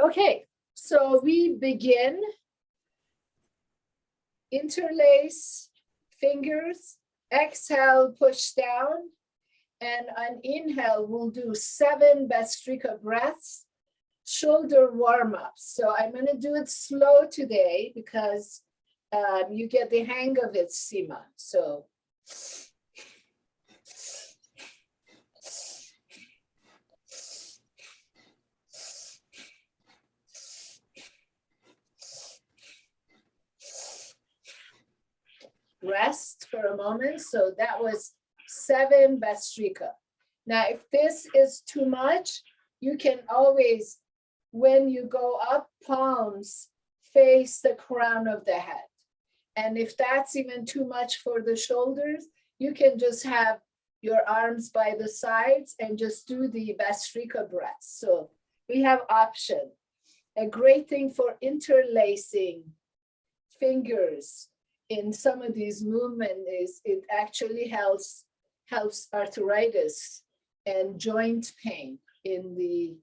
Okay, so we begin. Interlace fingers, exhale, push down, and on inhale, we'll do 7 Bastrika breaths, shoulder warm-ups. So I'm going to do it slow today because you get the hang of it, Seema. So rest for a moment. So that was 7 Bastrika. Now, if this is too much, you can always, when you go up, palms face the crown of the head. And if that's even too much for the shoulders, you can just have your arms by the sides and just do the Bastrika breaths. So we have option. A great thing for interlacing fingers in some of these movements is it actually helps arthritis and joint pain in the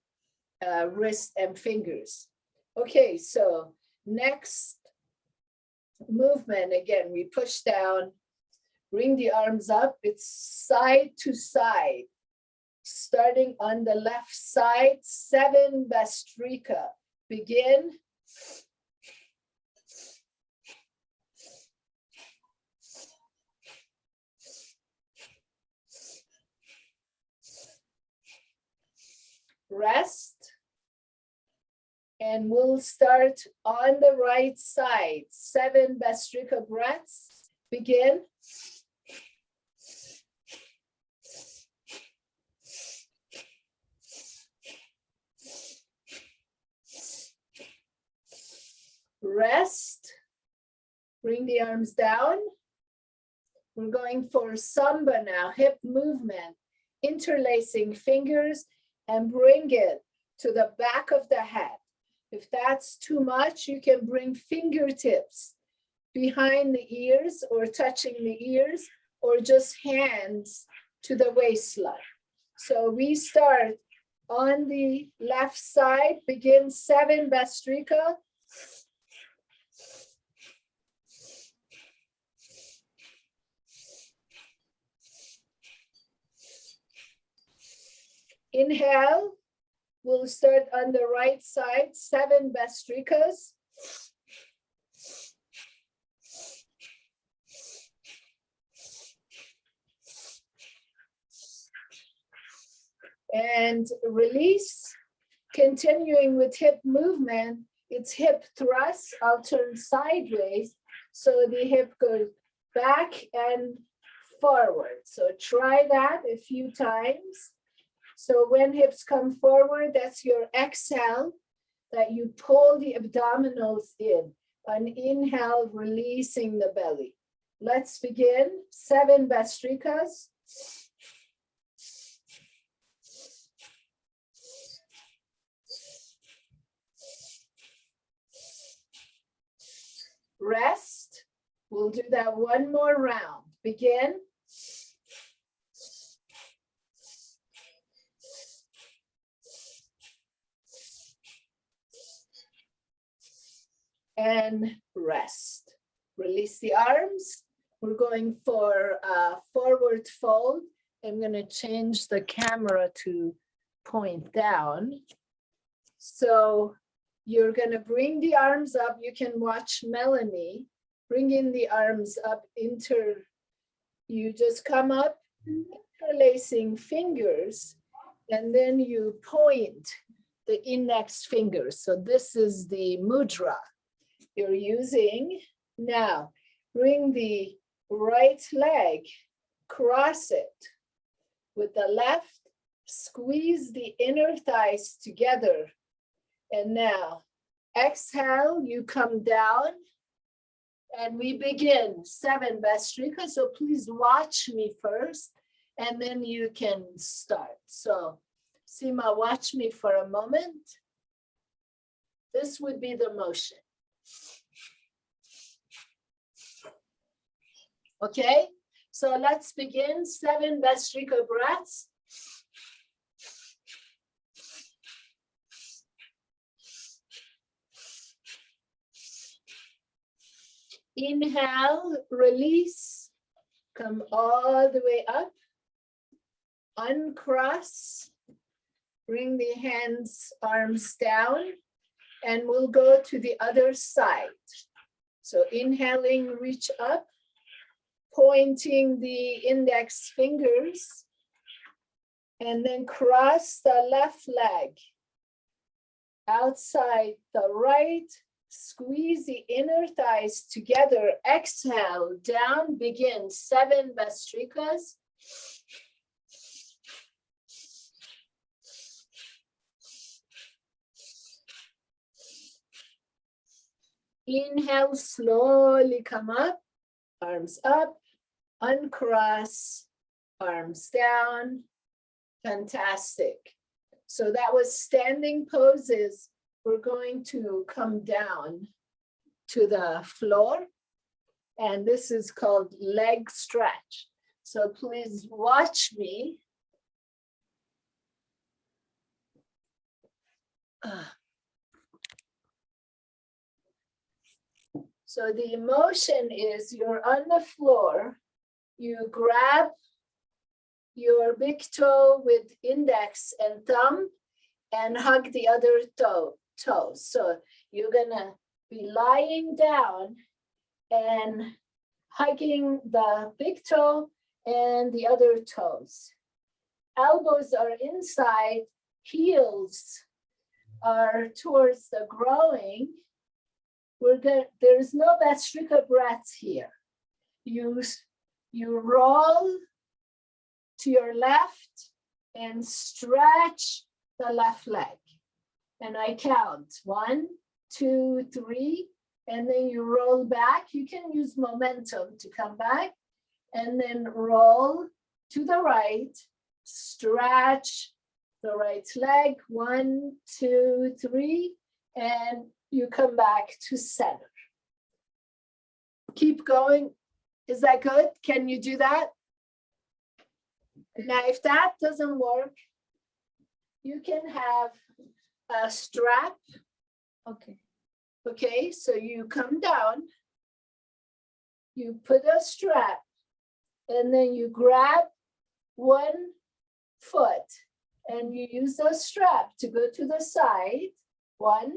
wrist and fingers. Okay, so next movement, again, we push down, bring the arms up. It's side to side, starting on the left side, 7 Bastrika. Begin. Rest, and we'll start on the right side, 7 Bastrika breaths. Begin. Rest, bring the arms down. We're going for Samba now, hip movement, interlacing fingers and bring it to the back of the head. If that's too much, you can bring fingertips behind the ears or touching the ears, or just hands to the waistline. So we start on the left side, begin 7 Bastrika. Inhale, we'll start on the right side, 7 Bastrikas. And release, continuing with hip movement. It's hip thrust. I'll turn sideways so the hip goes back and forward. So try that a few times. So when hips come forward, that's your exhale, that you pull the abdominals in. On inhale, releasing the belly. Let's begin. 7 Bastrikas. Rest. We'll do that one more round. Begin. And rest. Release the arms. We're going for a forward fold. I'm going to change the camera to point down. So you're going to bring the arms up. You can watch Melanie. Bring in the arms up. You just come up, interlacing fingers, and then you point the index fingers. So this is the mudra you're using. Now, bring the right leg, cross it with the left, squeeze the inner thighs together. And now, exhale, you come down, and we begin 7 Bastrika. So please watch me first, and then you can start. So, Seema, watch me for a moment. This would be the motion. Okay, so let's begin 7 Bastrika breaths. Inhale, release, come all the way up, uncross, bring the hands, arms down, and we'll go to the other side. So inhaling, reach up, pointing the index fingers, and then cross the left leg outside the right, squeeze the inner thighs together, exhale, down, begin 7 Bastrikas. Inhale, slowly come up, arms up, uncross, arms down. Fantastic. So that was standing poses. We're going to come down to the floor, and this is called leg stretch. So please watch me. So the emotion is you're on the floor, you grab your big toe with index and thumb and hug the other toes. So you're gonna be lying down and hugging the big toe and the other toes. Elbows are inside, heels are towards the groin. There's no Bastrika breath here. You roll to your left and stretch the left leg. And I count 1, 2, 3, and then you roll back. You can use momentum to come back, and then roll to the right, stretch the right leg, 1, 2, 3, and you come back to center. Keep going. Is that good? Can you do that? Now, if that doesn't work, you can have a strap. Okay. Okay, so you come down, you put a strap, and then you grab one foot and you use the strap to go to the side. 1,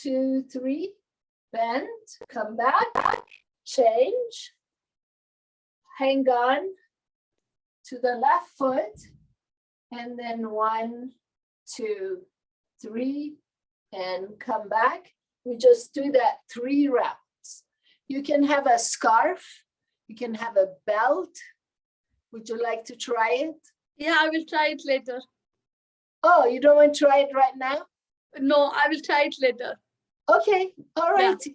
2, 3, bend, come back, change, hang on to the left foot, and then 1, 2, 3, and come back. We just do that 3 rounds. You can have a scarf, you can have a belt. Would you like to try it? Yeah, I will try it later. Oh, you don't want to try it right now? No, I will try it later. Okay, all right. Yeah.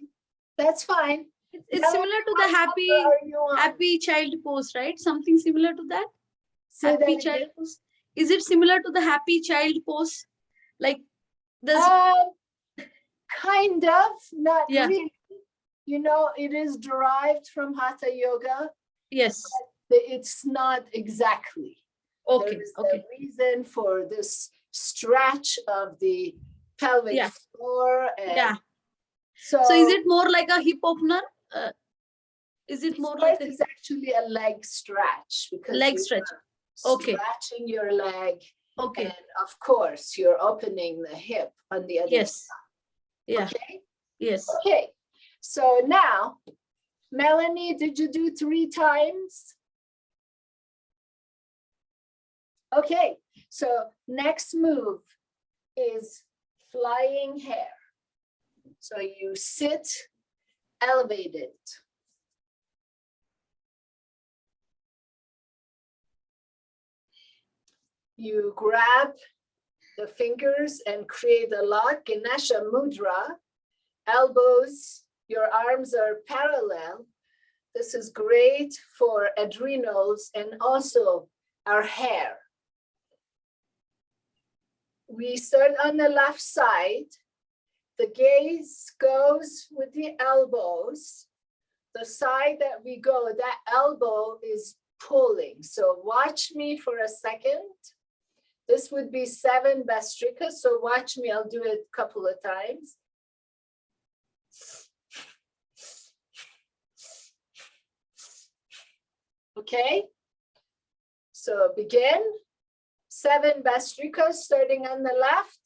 That's fine. It's similar to the happy child pose, right? Something similar to that? Say happy that child again. pose. Is it similar to the happy child pose? Like this? Kind of, not Yeah. really. You know, it is derived from Hatha Yoga. Yes. It's not exactly. Okay. There is okay. a reason for this stretch of the pelvic floor. And yeah. So is it more like a hip opener? Is it more like it's actually a leg stretch because leg stretch? Okay. Stretching your leg. Okay. And of course, you're opening the hip on the other side. Yeah. Okay. Yes. Okay. So now, Melanie, did you do 3 times? Okay. So next move is flying hair. So you sit elevated. You grab the fingers and create a lock, Ganesha Mudra. Elbows, your arms are parallel. This is great for adrenals and also our hair. We start on the left side. The gaze goes with the elbows. The side that we go, that elbow is pulling. So watch me for a second. This would be 7 Bastrikas. So watch me, I'll do it a couple of times. Okay? So begin. 7 Bastrikas starting on the left.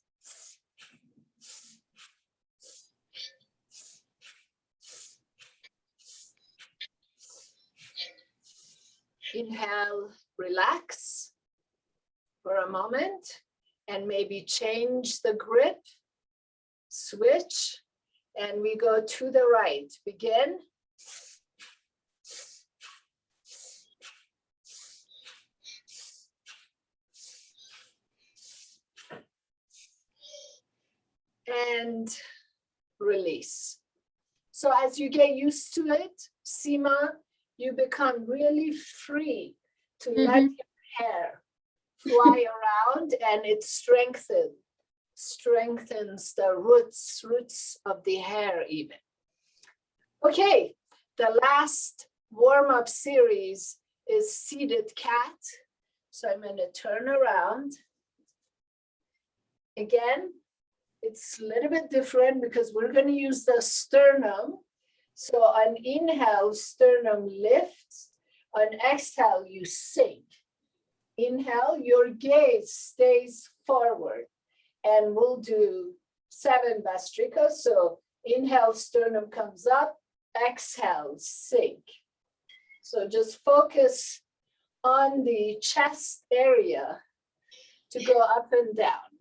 Inhale, relax for a moment and maybe change the grip, switch, and we go to the right. Begin. And release. So as you get used to it, Seema, you become really free to let your hair fly around, and it strengthens the roots of the hair even. Okay, the last warm-up series is seated cat. So I'm going to turn around. Again, it's a little bit different because we're going to use the sternum. So on inhale, sternum lifts. On exhale, you sink. Inhale, your gaze stays forward. And we'll do 7 Bastrikas. So inhale, sternum comes up. Exhale, sink. So just focus on the chest area to go up and down.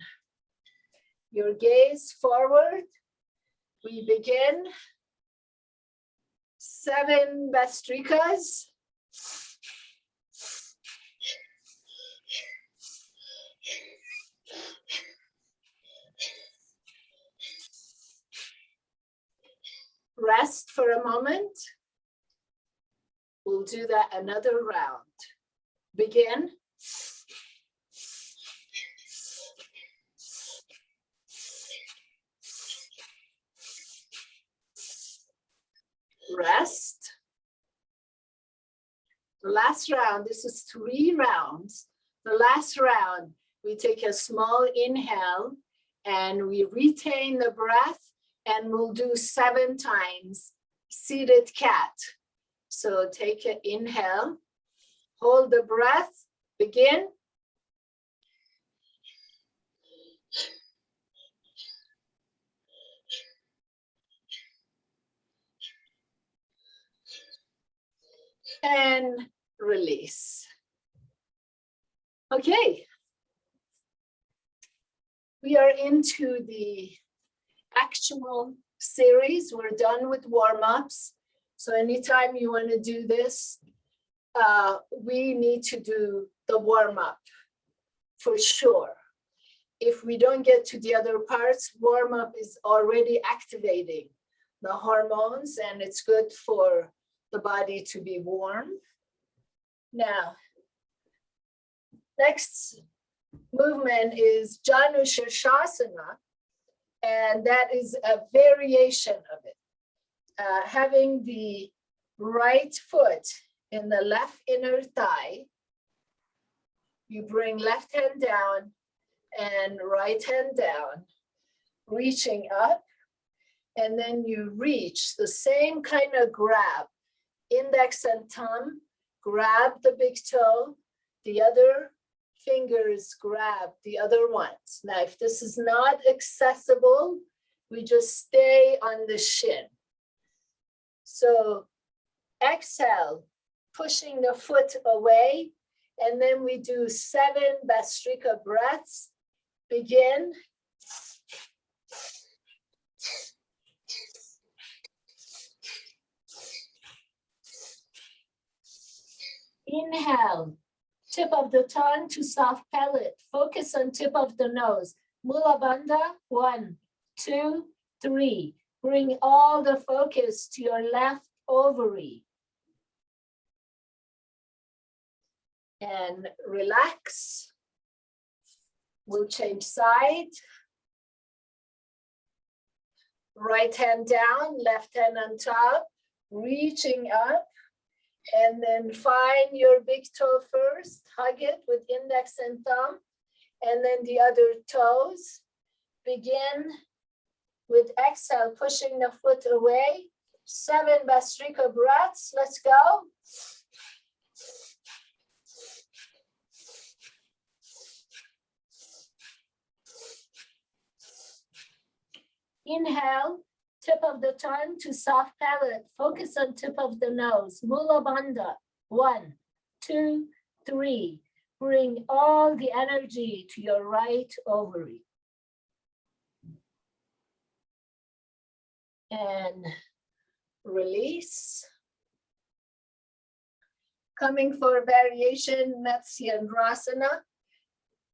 Your gaze forward. We begin. 7 Bastrikas. Rest for a moment. We'll do that another round. Begin. Rest. The last round, this is 3 rounds. The last round, we take a small inhale and we retain the breath, and we'll do 7 times seated cat. So take an inhale, hold the breath, begin. And release. Okay. We are into the actual series. We're done with warm-ups. So anytime you want to do this, we need to do the warm-up for sure. If we don't get to the other parts, warm-up is already activating the hormones, and it's good for the body to be warm. Now, next movement is Janusza Shasana, and that is a variation of it. Having the right foot in the left inner thigh, you bring left hand down and right hand down, reaching up, and then you reach the same kind of grab. Index and thumb, grab the big toe, the other fingers grab the other ones. Now, if this is not accessible, we just stay on the shin. So exhale, pushing the foot away, and then we do 7 Bastrika breaths. Begin. Inhale, tip of the tongue to soft palate. Focus on tip of the nose. Mula Bandha, 1, 2, 3. Bring all the focus to your left ovary. And relax. We'll change side. Right hand down, left hand on top, reaching up. And then find your big toe first, hug it with index and thumb, and then the other toes. Begin with exhale, pushing the foot away. 7 Bastrika breaths, let's go. Inhale, tip of the tongue to soft palate. Focus on tip of the nose. Mula Bandha. 1, 2, 3. Bring all the energy to your right ovary. And release. Coming for variation, Vajrasana.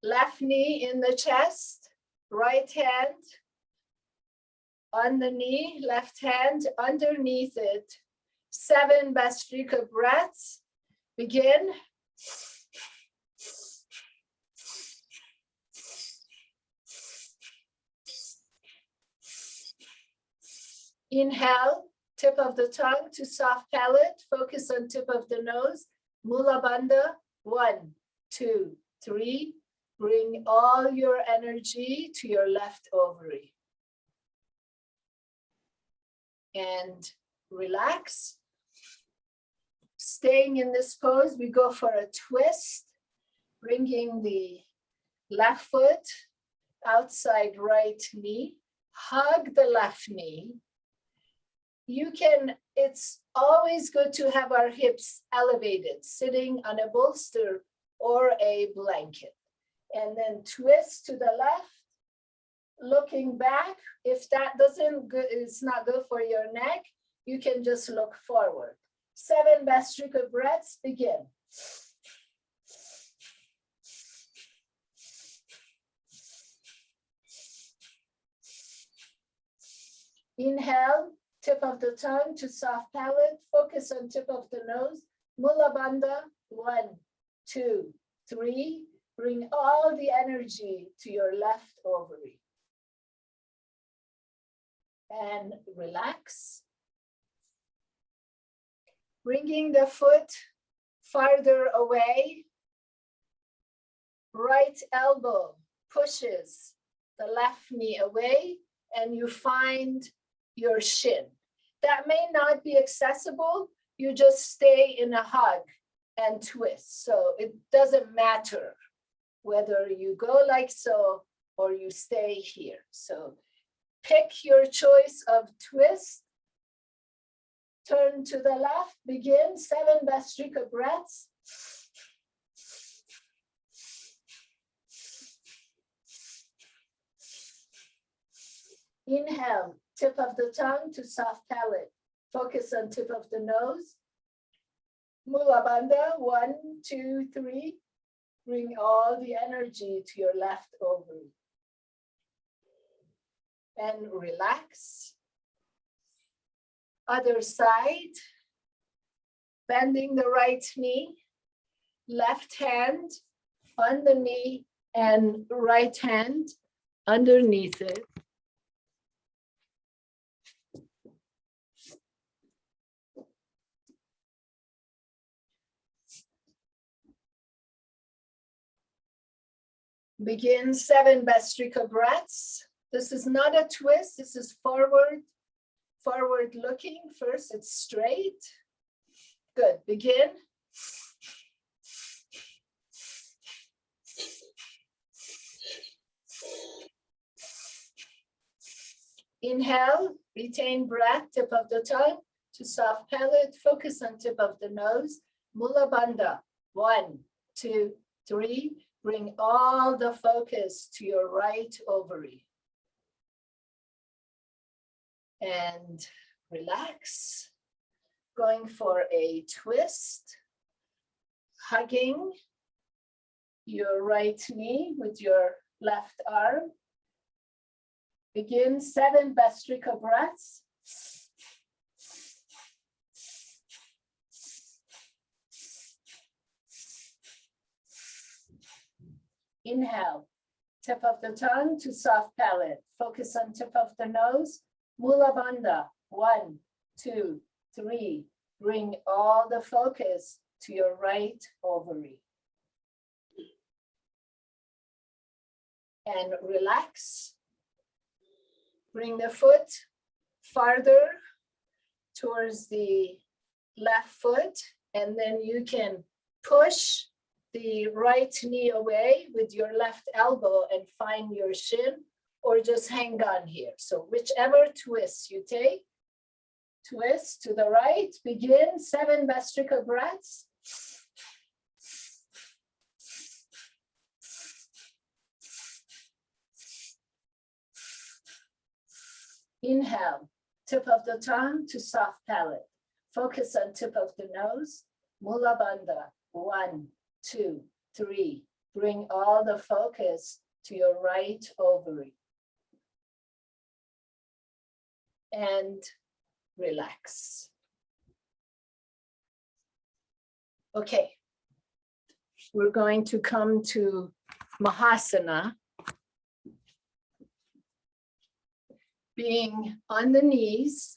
Left knee in the chest, right hand on the knee, left hand underneath it. 7 Bastrika breaths. Begin. Inhale, tip of the tongue to soft palate. Focus on tip of the nose. Mula Bandha. 1, 2, 3. Bring all your energy to your left ovary. And relax. Staying in this pose, we go for a twist, bringing the left foot outside right knee. Hug the left knee. It's always good to have our hips elevated, sitting on a bolster or a blanket. And then twist to the left, looking back. If that it's not good for your neck, you can just look forward. 7 Bastrika breaths, begin. Inhale, tip of the tongue to soft palate. Focus on tip of the nose. Mula Bandha. 1, 2, 3. Bring all the energy to your left ovary. And relax. Bringing the foot farther away. Right elbow pushes the left knee away and you find your shin. That may not be accessible. You just stay in a hug and twist. So it doesn't matter whether you go like so or you stay here. So pick your choice of twist. Turn to the left, begin 7 Bastrika breaths. Inhale, tip of the tongue to soft palate. Focus on tip of the nose. Mula Bandha, 1, 2, 3. Bring all the energy to your left ovary. And relax. Other side. Bending the right knee. Left hand on the knee and right hand underneath it. Begin 7 Bastrika breaths. This is not a twist, this is forward looking. First, it's straight. Good, begin. Inhale, retain breath, tip of the tongue to soft palate. Focus on tip of the nose. Mula Bandha, 1, 2, 3. Bring all the focus to your right ovary. And relax. Going for a twist. Hugging your right knee with your left arm. Begin 7 Bastrika breaths. Inhale, tip of the tongue to soft palate. Focus on tip of the nose. Mula Bandha, 1, 2, 3. Bring all the focus to your right ovary. And relax. Bring the foot farther towards the left foot, and then you can push the right knee away with your left elbow and find your shin, or just hang on here. So whichever twist you take, twist to the right, begin 7 Bastrika breaths. Inhale, tip of the tongue to soft palate. Focus on tip of the nose. Mula Bandha. 1, 2, 3. Bring all the focus to your right ovary. And relax. Okay. We're going to come to Mahasana. Being on the knees.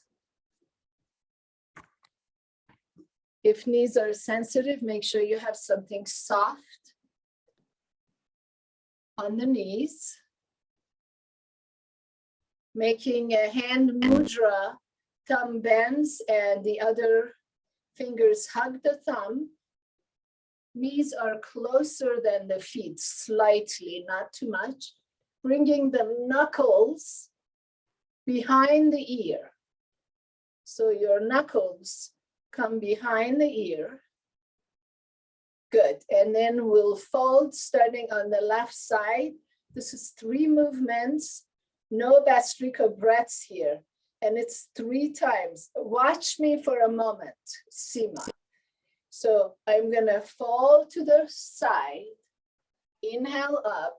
If knees are sensitive, make sure you have something soft on the knees. Making a hand mudra, thumb bends and the other fingers hug the thumb. Knees are closer than the feet, slightly, not too much. Bringing the knuckles behind the ear. So your knuckles come behind the ear. Good. And then we'll fold starting on the left side. This is 3 movements. No Bastrika breaths here. And it's 3 times. Watch me for a moment, Seema. So I'm going to fold to the side. Inhale up.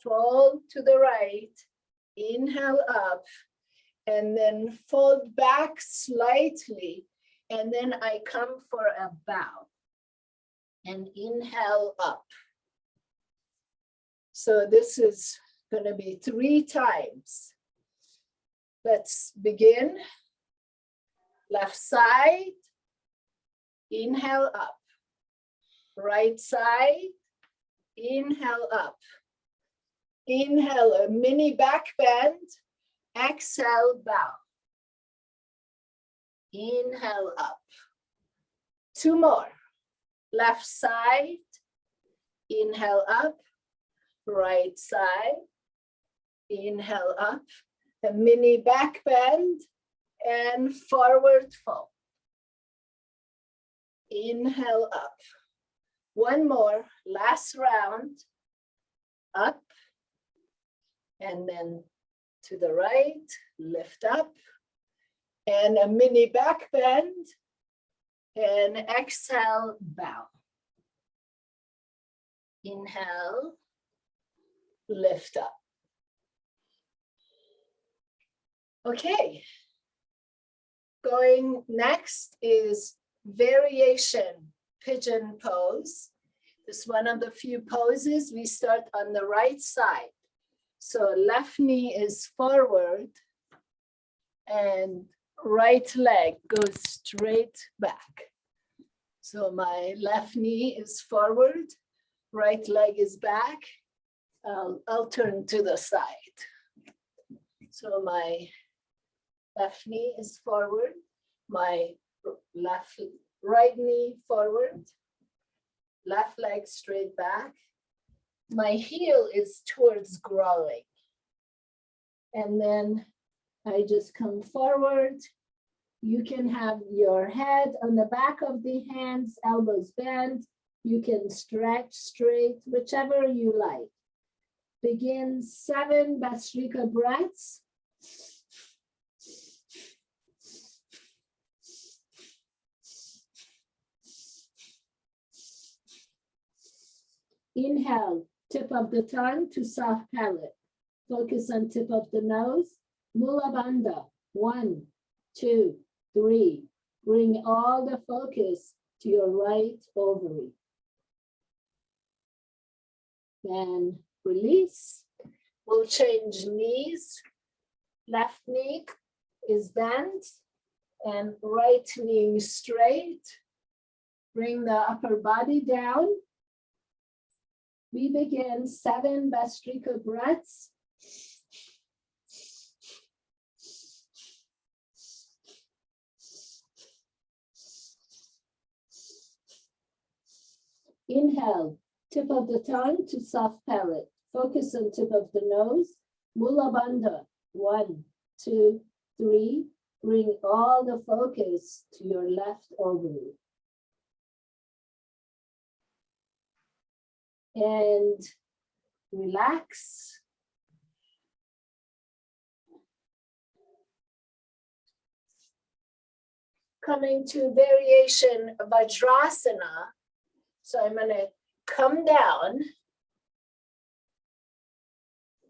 Fold to the right. Inhale up. And then fold back slightly. And then I come for a bow. And inhale up. So this is going to be 3 times. Let's begin. Left side. Inhale up. Right side. Inhale up. Inhale, a mini back bend. Exhale, bow. Inhale up. 2 more. Left side. Inhale up. Right side. Inhale up. A mini back bend and forward fold. Inhale up. 1 more. Last round. Up. And then to the right. Lift up. And a mini back bend. And exhale, bow. Inhale. Lift up. Okay. Going next is variation pigeon pose. This is one of the few poses. We start on the right side. So left knee is forward and right leg goes straight back. So my left knee is forward, right leg is back. I'll turn to the side. So my left knee is forward, my right knee forward, left leg straight back. My heel is towards growling. And then I just come forward. You can have your head on the back of the hands, elbows bent. You can stretch straight, whichever you like. Begin 7 Bastrika breaths. Inhale, tip of the tongue to soft palate. Focus on tip of the nose. Mula Bandha. 1, 2, 3. Bring all the focus to your right ovary. Then release. We'll change knees. Left knee is bent and right knee straight. Bring the upper body down. We begin 7 Bastrika breaths. Inhale, tip of the tongue to soft palate. Focus on tip of the nose. Mula Bandha. 1, 2, 3. Bring all the focus to your left ovary. And relax. Coming to variation Vajrasana. So I'm going to come down,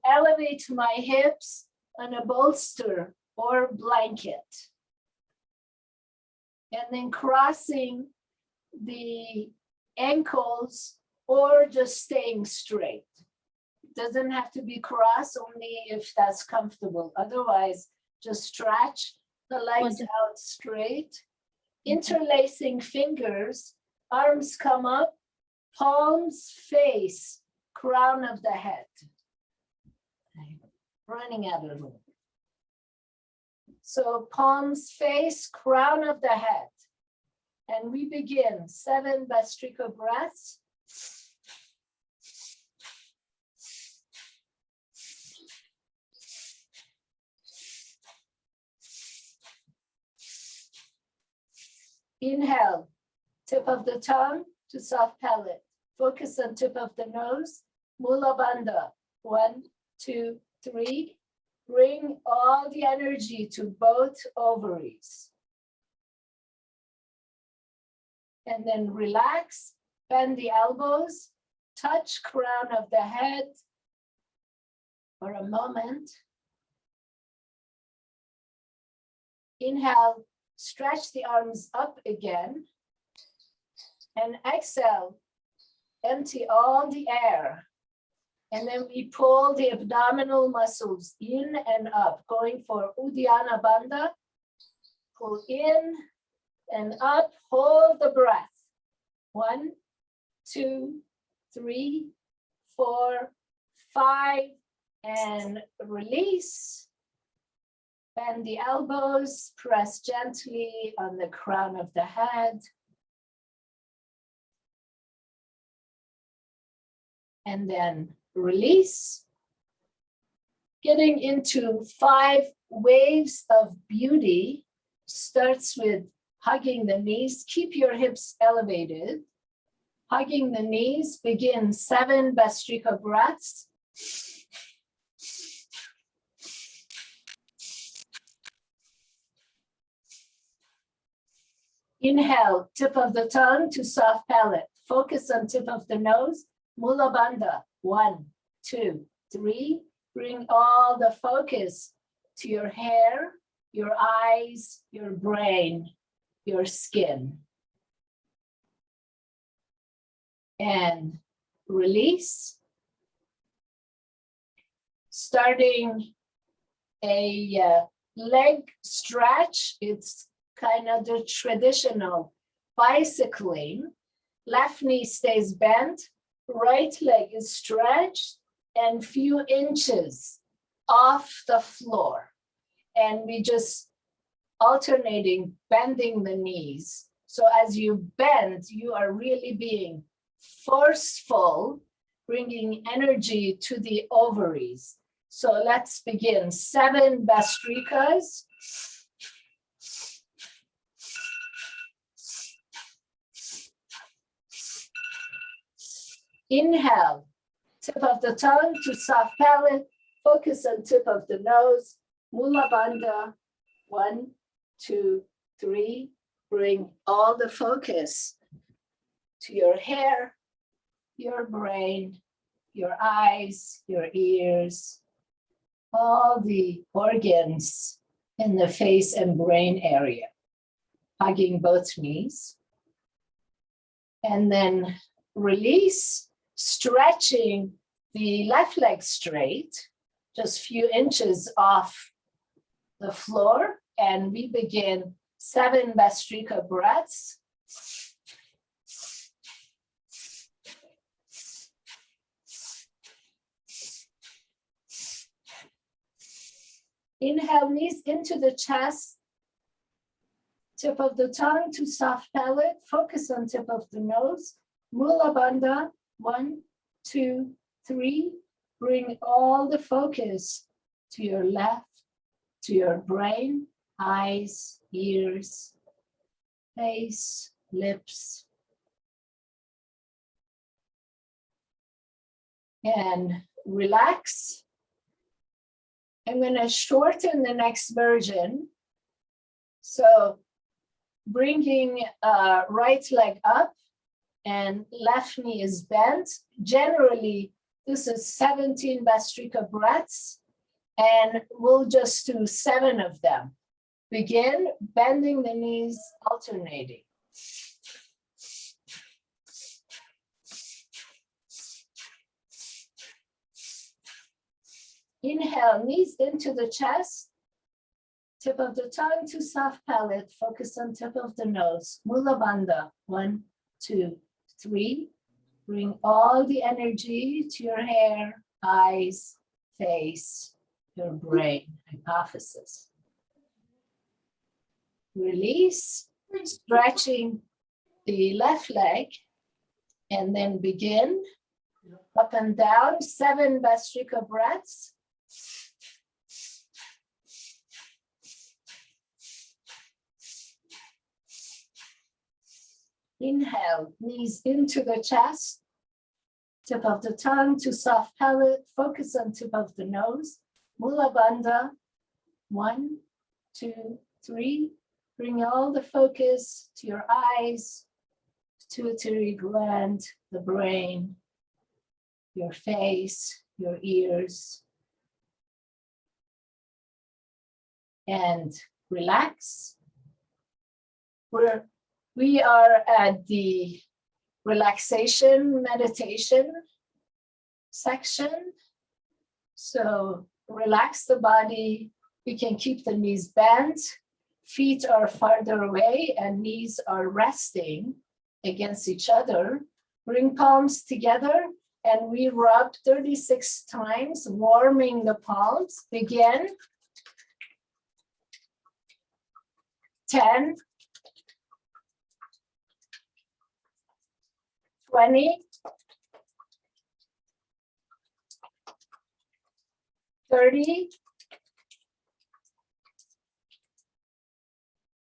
elevate my hips on a bolster or blanket, and then crossing the ankles or just staying straight. It doesn't have to be crossed, only if that's comfortable. Otherwise, just stretch the legs out straight, interlacing fingers, arms come up, palms face, crown of the head. I'm running out of room. So palms face, crown of the head. And we begin 7 Bastrika breaths. Inhale, tip of the tongue to soft palate. Focus on tip of the nose. Mula Bandha. 1, 2, 3. Bring all the energy to both ovaries. And then relax, bend the elbows, touch crown of the head for a moment. Inhale, stretch the arms up again. And exhale, empty all the air. And then we pull the abdominal muscles in and up, going for Udiana Bandha. Pull in and up, hold the breath. 1, 2, 3, 4, 5, and release. Bend the elbows, press gently on the crown of the head. And then release. Getting into 5 waves of beauty. Starts with hugging the knees. Keep your hips elevated. Hugging the knees. Begin 7 Bastrika breaths. Inhale, tip of the tongue to soft palate. Focus on tip of the nose. Mula Bandha. 1, 2, 3. Bring all the focus to your hair, your eyes, your brain, your skin. And release. Starting a leg stretch. It's kind of the traditional bicycling. Left knee stays bent, right leg is stretched and few inches off the floor. And we just alternating, bending the knees. So as you bend, you are really being forceful, bringing energy to the ovaries. So let's begin 7 Bastrikas. Inhale, tip of the tongue to soft palate, focus on tip of the nose, Mula Bandha. 1, 2, 3. Bring all the focus to your hair, your brain, your eyes, your ears, all the organs in the face and brain area. Hugging both knees. And then release. Stretching the left leg straight, just a few inches off the floor, and we begin 7 Bastrika breaths. Inhale, knees into the chest, tip of the tongue to soft palate, focus on tip of the nose, Mula Bandha. 1, 2, 3. Bring all the focus to your left, to your brain, eyes, ears, face, lips. And relax. I'm going to shorten the next version. So bringing right leg up and left knee is bent. Generally, this is 17 Bastrika breaths, and we'll just do 7 of them. Begin bending the knees, alternating. Inhale, knees into the chest, tip of the tongue to soft palate, focus on tip of the nose. Mula Bandha, 1, 2, 3. Bring all the energy to your hair, eyes, face, your brain, hypophysis. Release, stretching the left leg, and then begin up and down, 7 Bastrika breaths. Inhale, knees into the chest, tip of the tongue to soft palate, focus on tip of the nose. Mula Bandha, 1, 2, 3. Bring all the focus to your eyes, pituitary gland, the brain, your face, your ears. And relax. We are at the relaxation meditation section. So relax the body. We can keep the knees bent. Feet are farther away and knees are resting against each other. Bring palms together and we rub 36 times, warming the palms. Begin. 10, 20, 30,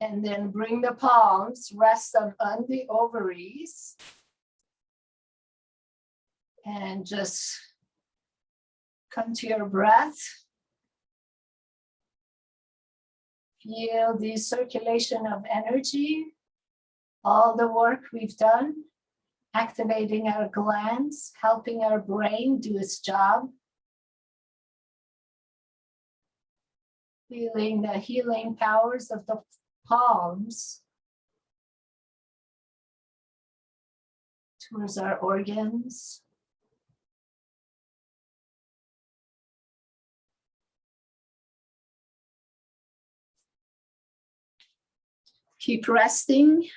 and then bring the palms, rest them on the ovaries, and just come to your breath. Feel the circulation of energy, all the work we've done, activating our glands, helping our brain do its job. Feeling the healing powers of the palms towards our organs. Keep resting.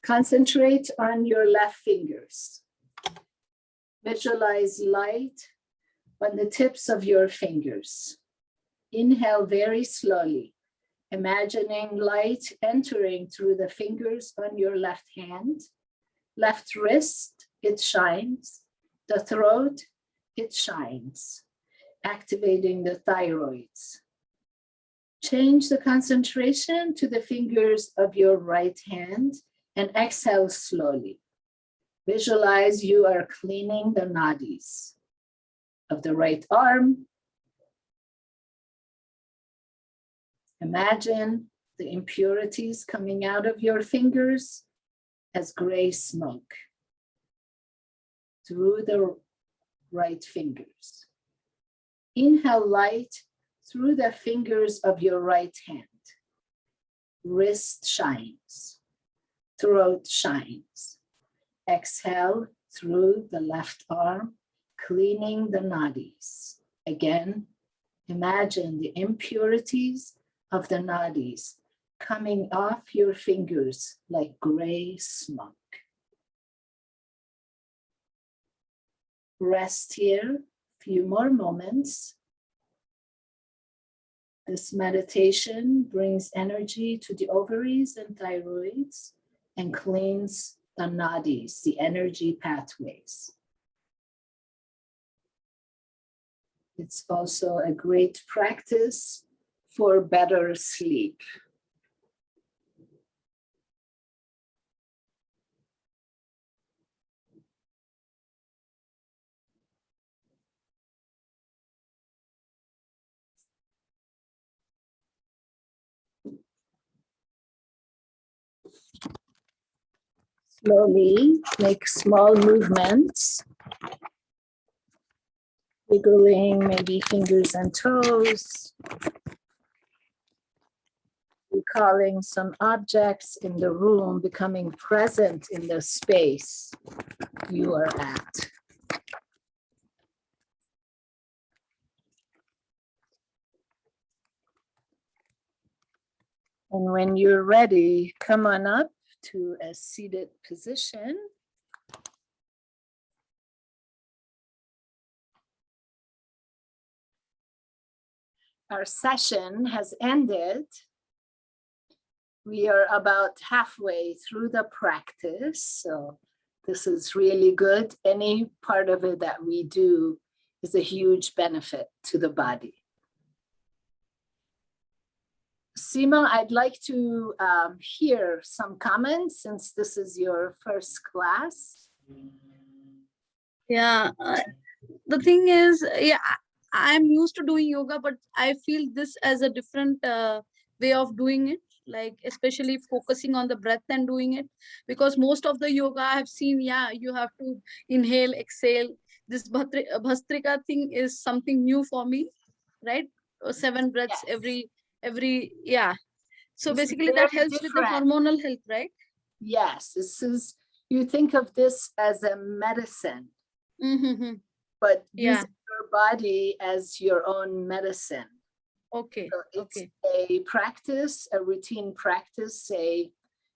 Concentrate on your left fingers. Visualize light on the tips of your fingers. Inhale very slowly, imagining light entering through the fingers on your left hand. Left wrist, it shines. The throat, it shines, activating the thyroids. Change the concentration to the fingers of your right hand and exhale slowly. Visualize you are cleaning the nadis of the right arm. Imagine the impurities coming out of your fingers as gray smoke through the right fingers. Inhale light through the fingers of your right hand. Wrist shines, throat shines. Exhale through the left arm, cleaning the nadis. Again, imagine the impurities of the nadis coming off your fingers like gray smoke. Rest here, few more moments. This meditation brings energy to the ovaries and thyroids and cleans the nadis, the energy pathways. It's also a great practice for better sleep. Slowly make small movements, wiggling maybe fingers and toes, recalling some objects in the room, becoming present in the space you are at. And when you're ready, come on up to a seated position. Our session has ended. We are about halfway through the practice, so this is really good. Any part of it that we do is a huge benefit to the body. Seema, I'd like to hear some comments since this is your first class. Yeah, the thing is, I'm used to doing yoga, but I feel this as a different way of doing it, like especially focusing on the breath and doing it, because most of the yoga I have seen, you have to inhale, exhale. This Bhastrika thing is something new for me, right? 7 breaths every. So This basically that helps different. with the hormonal health, right? Yes, you think of this as a medicine, but use your body as your own medicine. Okay. So it's a practice, a routine practice. Say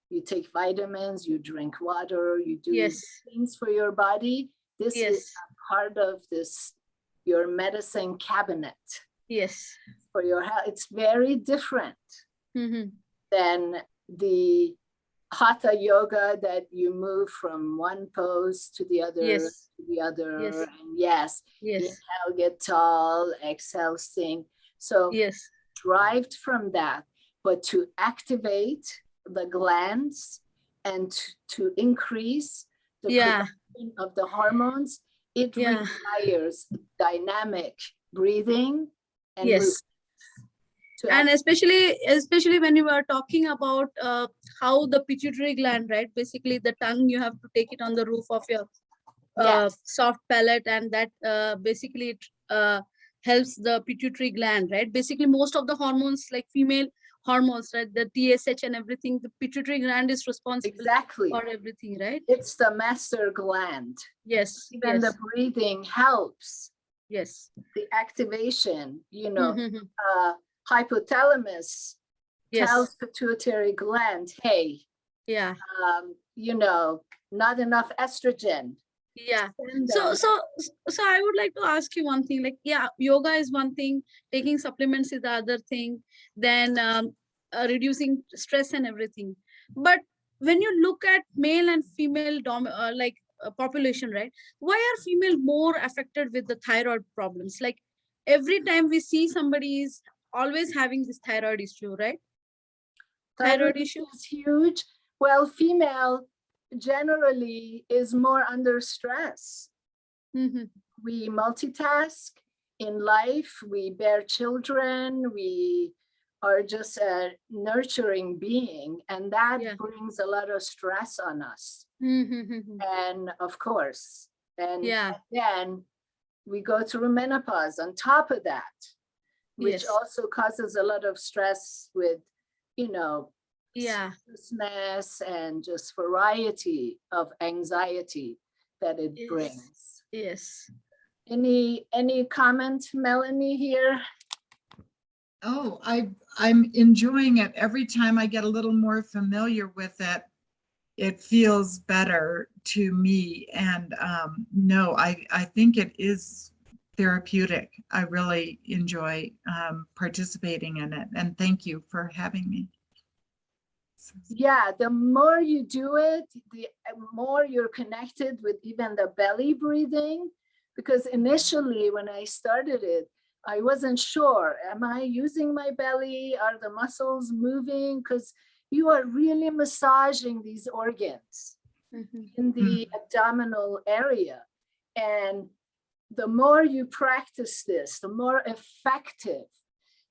you take vitamins, you drink water, you do things for your body. This is a part of your medicine cabinet. Yes. For your health. It's very different than the hatha yoga that you move from one pose to the other, and inhale, get tall, exhale, sing. So derived from that, but to activate the glands and to increase the production of the hormones, it requires dynamic breathing and movement. And especially when you are talking about how the pituitary gland, right? Basically the tongue, you have to take it on the roof of your soft palate, and that basically helps the pituitary gland, right? Basically most of the hormones, like female hormones, right, the TSH and everything, the pituitary gland is responsible for everything, right? It's the master gland. Even the breathing helps. The activation, hypothalamus tells pituitary gland, hey, not enough estrogen. So I would like to ask you one thing, like, yoga is one thing, taking supplements is the other thing, then reducing stress and everything. But when you look at male and female population, right, why are female more affected with the thyroid problems? Like every time we see somebody is always having this thyroid issue, right? Thyroid issue is huge. Well, female generally is more under stress. We multitask in life, we bear children, we are just a nurturing being, and that brings a lot of stress on us. And of course, and then we go through menopause on top of that, which also causes a lot of stress with, sleeplessness and just variety of anxiety that it brings. Any comment, Melanie, here? Oh, I'm enjoying it. Every time I get a little more familiar with it, it feels better to me. And no, I think it is therapeutic. I really enjoy participating in it. And thank you for having me. Yeah, the more you do it, the more you're connected with even the belly breathing. Because initially when I started it, I wasn't sure, am I using my belly? Are the muscles moving? Because you are really massaging these organs in the abdominal area. And the more you practice this, the more effective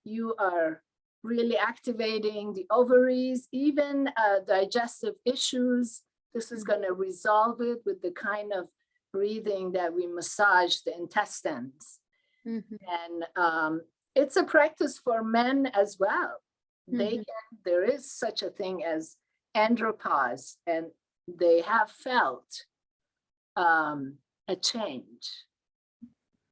you are really activating the ovaries, even digestive issues. This is going to resolve it with the kind of breathing that we massage the intestines. And it's a practice for men as well. There is such a thing as andropause, and they have felt a change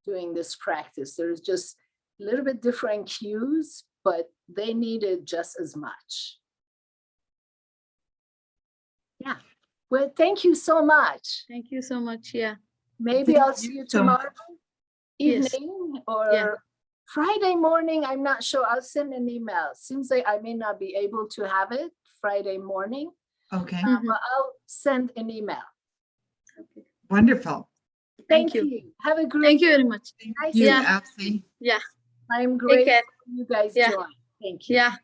doing this practice. There's just a little bit different cues, but they need it just as much. Yeah. Well, thank you so much. Thank you so much. Yeah. Maybe I'll see you tomorrow Yes. evening or Friday morning. I'm not sure. I'll send an email. Seems like I may not be able to have it Friday morning. Okay. But I'll send an email. Okay. Wonderful. Thank you. Have a great Thank you very much. Thank Nice you, Yeah. Elsie. Yeah. I'm Take grateful care. you guys Yeah. joined. Thank you. Yeah.